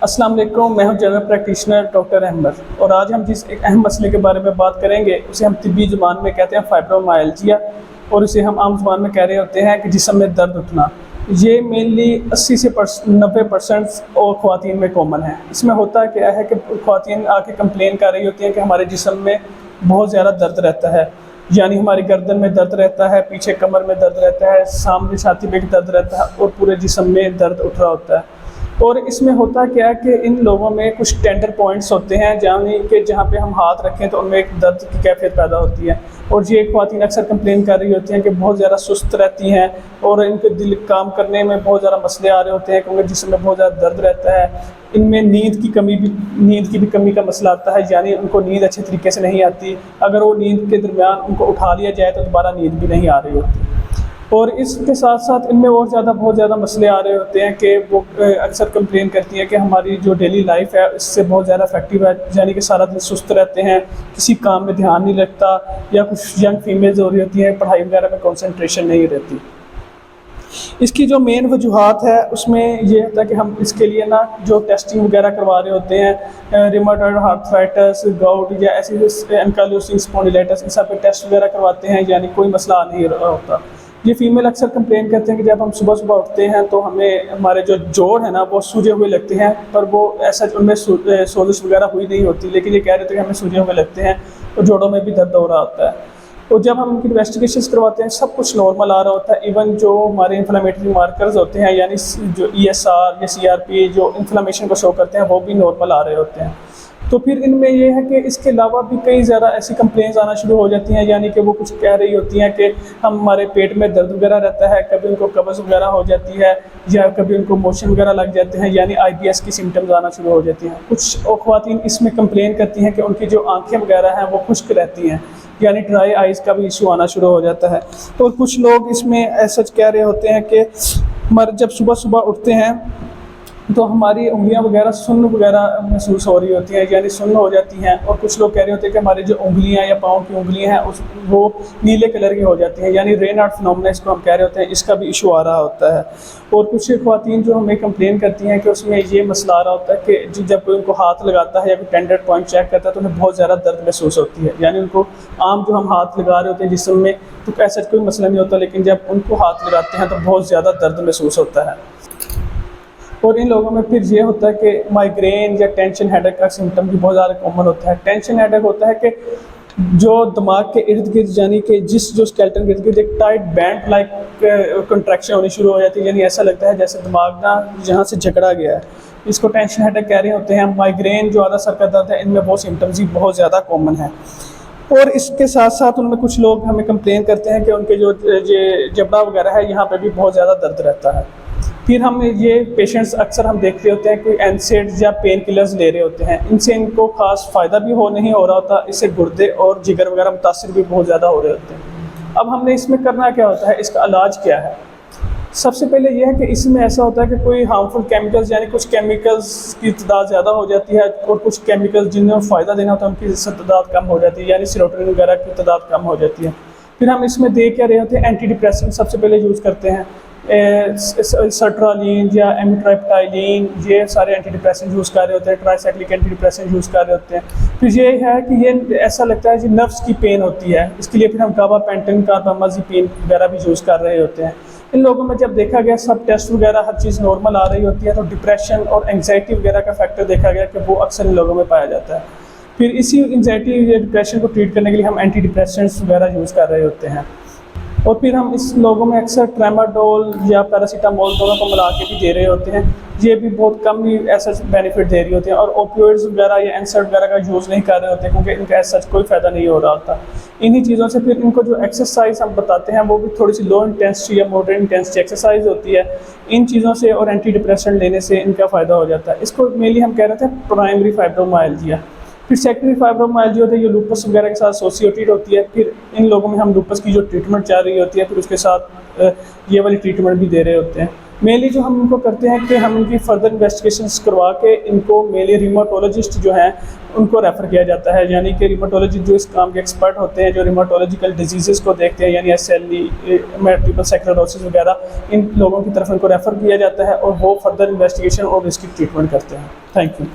अस्सलाम वालेकुम, मैं हूं जनरल प्रैक्टिशनर डॉक्टर अहमद और आज हम जिस एक अहम मसले के बारे में बात करेंगे उसे हम तिब्बी ज़ुबान में कहते हैं फाइब्रोमाइल्जिया और उसे हम आम ज़ुबान में कह रहे होते हैं कि जिस्म में दर्द उठना। ये मेनली 80 से 90% और ख़वातीन में कॉमन है। इसमें होता क्या है कि ख़वातीन आके कंप्लेन कर रही होती हैं कि हमारे जिस्म में बहुत ज़्यादा दर्द रहता है, यानी हमारी गर्दन में दर्द रहता है, पीछे कमर में दर्द रहता है, सामने छाती पे दर्द रहता है और पूरे जिस्म में दर्द उठ रहा होता है। और इसमें होता क्या है कि इन लोगों में कुछ टेंडर पॉइंट्स होते हैं जहाँ पे हम हाथ रखें तो उनमें एक दर्द की कैफियत पैदा होती है। और ये ख़वातीन अक्सर कंप्लेन कर रही होती हैं कि बहुत ज़्यादा सुस्त रहती हैं और इनके दिल काम करने में बहुत ज़्यादा मसले आ रहे होते हैं क्योंकि जिसमें बहुत ज़्यादा दर्द रहता है। इनमें नींद की भी कमी का मसला आता है, यानी उनको नींद अच्छे तरीके से नहीं आती। अगर वो नींद के दरमियान उनको उठा लिया जाए तो दोबारा नींद भी नहीं आ रही होती। और इसके साथ साथ इनमें बहुत ज़्यादा मसले आ रहे होते हैं कि वो अक्सर कंप्लेन करती हैं कि हमारी जो डेली लाइफ है इससे बहुत ज़्यादा इफेक्टिव है, यानी कि सारा दिन सुस्त रहते हैं, किसी काम में ध्यान नहीं लगता, या कुछ यंग फीमेल्स हो रही होती हैं पढ़ाई वगैरह में कंसंट्रेशन नहीं रहती। इसकी जो मेन वजूहात है उसमें ये होता है कि हम इसके लिए ना जो टेस्टिंग वगैरह करवा रहे होते हैं, रिमेटॉइड आर्थराइटिस, गाउट या ऐसी एंकाइलोसिंग स्पॉन्डिलाइटिस, इन सब पे टेस्ट वगैरह करवाते हैं, यानी कोई मसला नहीं होता। ये फीमेल अक्सर कंप्लेन करते हैं कि जब हम सुबह सुबह उठते हैं तो हमें हमारे जो जोड़ है ना वो सूजे हुए लगते हैं, पर वो ऐसा उनमें सोजिश वगैरह हुई नहीं होती, लेकिन ये कह रहे थे कि हमें सूजे हुए लगते हैं और जोड़ों में भी दर्द हो रहा होता है। और जब हम उनकी इन्वेस्टिगेशंस करवाते हैं सब कुछ नॉर्मल आ रहा होता है। इवन जो हमारे इन्फ्लेमेटरी मार्कर्स होते हैं, यानी जो ESR या CRP जो इन्फ्लेमेशन को शो करते हैं, वो भी नॉर्मल आ रहे होते हैं। तो फिर इनमें ये है कि इसके अलावा भी कई ज़्यादा ऐसी कंप्लेंट्स आना शुरू हो जाती हैं, यानी कि वो कुछ कह रही होती हैं कि हमारे पेट में दर्द वगैरह रहता है, कभी उनको कब्ज़ वगैरह हो जाती है या कभी उनको मोशन वगैरह लग जाते हैं, यानी IBS की सिम्टम्स आना शुरू हो जाती हैं। कुछ और ख़वातीन इसमें कंप्लेन करती हैं कि उनकी जो आँखें वगैरह हैं वो खुश्क रहती हैं, यानी ड्राई आइज़ का भी इशू आना शुरू हो जाता है। और कुछ लोग इसमें ऐसा कह रहे होते हैं कि हमारे जब सुबह सुबह उठते हैं तो हमारी उंगलियां वगैरह सुन्न वगैरह महसूस हो रही होती हैं, यानी सुन्न हो जाती हैं। और कुछ लोग कह रहे होते हैं कि हमारी जो उंगलियां या पाँव की उंगलियां हैं वो नीले कलर की हो जाती हैं, यानी रेनार्ड फिनोमेना इसको हम कह रहे होते हैं, इसका भी इशू आ रहा होता है। और कुछ ख़वातीन जो हमें कंप्लेन करती हैं कि उसमें ये मसला आ रहा होता है कि जब कोई उनको हाथ लगाता है या कोई टेंडर पॉइंट चेक करता है तो उन्हें बहुत ज़्यादा दर्द महसूस होती है, यानी उनको आम जो हम हाथ लगा रहे होते हैं जिस्म में तो ऐसा कोई मसला नहीं होता, लेकिन जब उनको हाथ लगाते हैं तो बहुत ज़्यादा दर्द महसूस होता है। और इन लोगों में फिर ये होता है कि माइग्रेन या टेंशन हेडेक का सिम्टम भी बहुत ज़्यादा कॉमन होता है। टेंशन हेडेक होता है कि जो दिमाग के इर्द गिर्द, यानी कि जो स्केलेटन के इर्द गिर्द एक टाइट बैंड लाइक कंट्रैक्शन होनी शुरू हो जाती है, यानी ऐसा लगता है जैसे दिमाग ना जहाँ से झगड़ा गया है, इसको टेंशन हेडेक कह रहे होते हैं। माइग्रेन जो आधा सर का दर्द है, इनमें वो सिम्टम्स ही बहुत ज़्यादा कॉमन है। और इसके साथ साथ उनमें कुछ लोग हमें कंप्लेन करते हैं कि उनके जो जबड़ा वगैरह है यहाँ पे भी बहुत ज़्यादा दर्द रहता है। फिर हम ये पेशेंट्स अक्सर हम देखते होते हैं कोई NSAIDs या पेन किलर्स ले रहे होते हैं, इनसे इनको खास फ़ायदा भी नहीं हो रहा होता, इससे गुर्दे और जिगर वगैरह मुतासिर भी बहुत ज़्यादा हो रहे होते हैं। अब हमने इसमें करना क्या होता है, इसका इलाज क्या है? सबसे पहले यह है कि इसमें ऐसा होता है कि कोई हार्मफुल केमिकल्स, यानी कुछ केमिकल्स की तादाद ज़्यादा हो जाती है और कुछ केमिकल्स जिन्हें फ़ायदा देना होता है उनकी तादाद कम हो जाती है, यानी सेरोटोनिन वगैरह की तादाद कम हो जाती है। फिर हम इसमें दे क्या रहे होते हैं, एंटी डिप्रेसेंट सबसे पहले यूज़ करते हैं, सर्ट्रालीन या एमिट्राइप्टाइलिन, ये सारे एंटी डिप्रेसेंट यूज़ कर रहे होते हैं, ट्राइसाइक्लिक एंटी डिप्रेसेंट यूज़ कर रहे होते हैं। फिर ये है कि ये ऐसा लगता है कि नर्व्स की पेन होती है, इसके लिए फिर हम गाबापेंटिन, कार्बामाज़ेपिन वगैरह भी यूज़ कर रहे होते हैं। इन लोगों में जब देखा गया सब टेस्ट वगैरह हर चीज़ नॉर्मल आ रही होती है तो डिप्रेशन और एंग्जाइटी वगैरह का फैक्टर देखा गया कि वो अक्सर इन लोगों में पाया जाता है। फिर इसी एंग्जाइटी या डिप्रेशन को ट्रीट करने के लिए हम एंटी डिप्रेसेंट्स वगैरह यूज़ कर रहे होते हैं। और फिर हम इस लोगों में अक्सर ट्रेमाडोल या पैरासीटामोल दोनों को मिला के भी दे रहे होते हैं, ये भी बहुत कम ही ऐसा बेनिफिट दे रही होती हैं। और ओपियोइड्स वगैरह या NSAID वगैरह का यूज़ नहीं कर रहे होते क्योंकि इनका ऐसा कोई फ़ायदा नहीं हो रहा होता। इन्हीं चीज़ों से फिर इनको जो एक्सरसाइज हम बताते हैं वो भी थोड़ी सी लो इंटेंसिटी या मॉडरेट इंटेंसिटी एक्सरसाइज होती है। इन चीज़ों से और एंटी डिप्रेसेंट लेने से इनका फ़ायदा हो जाता है। इसको मेनली हम कह रहे थे प्राइमरी फाइब्रोमाइल्जिया। फिर सेकेंडरी फाइब्रोमाइल्जिया होती है, ये लूपस वगैरह के साथ एसोसिएटेड होती है। फिर इन लोगों में हम लूपस की जो ट्रीटमेंट चल रही होती है फिर उसके साथ ये वाली ट्रीटमेंट भी दे रहे होते हैं। मेनली जो हम इनको करते हैं कि हम इनकी फर्दर इन्वेस्टिगेशंस करवा के इनको मेनली रिमाटोलॉजिस्ट जो हैं उनको रेफ़र किया जाता है, यानी कि रिमाटोलॉजिस्ट जो इस काम के एक्सपर्ट होते हैं, जो रिमाटोलॉजिकल डिजीज़ को देखते हैं, यानी SLE, मल्टीपल स्क्लेरोसिस वगैरह, इन लोगों की तरफ इनको रेफ़र किया जाता है और वो फर्दर इन्वेस्टिगेशन और इसकी ट्रीटमेंट करते हैं। Thank you.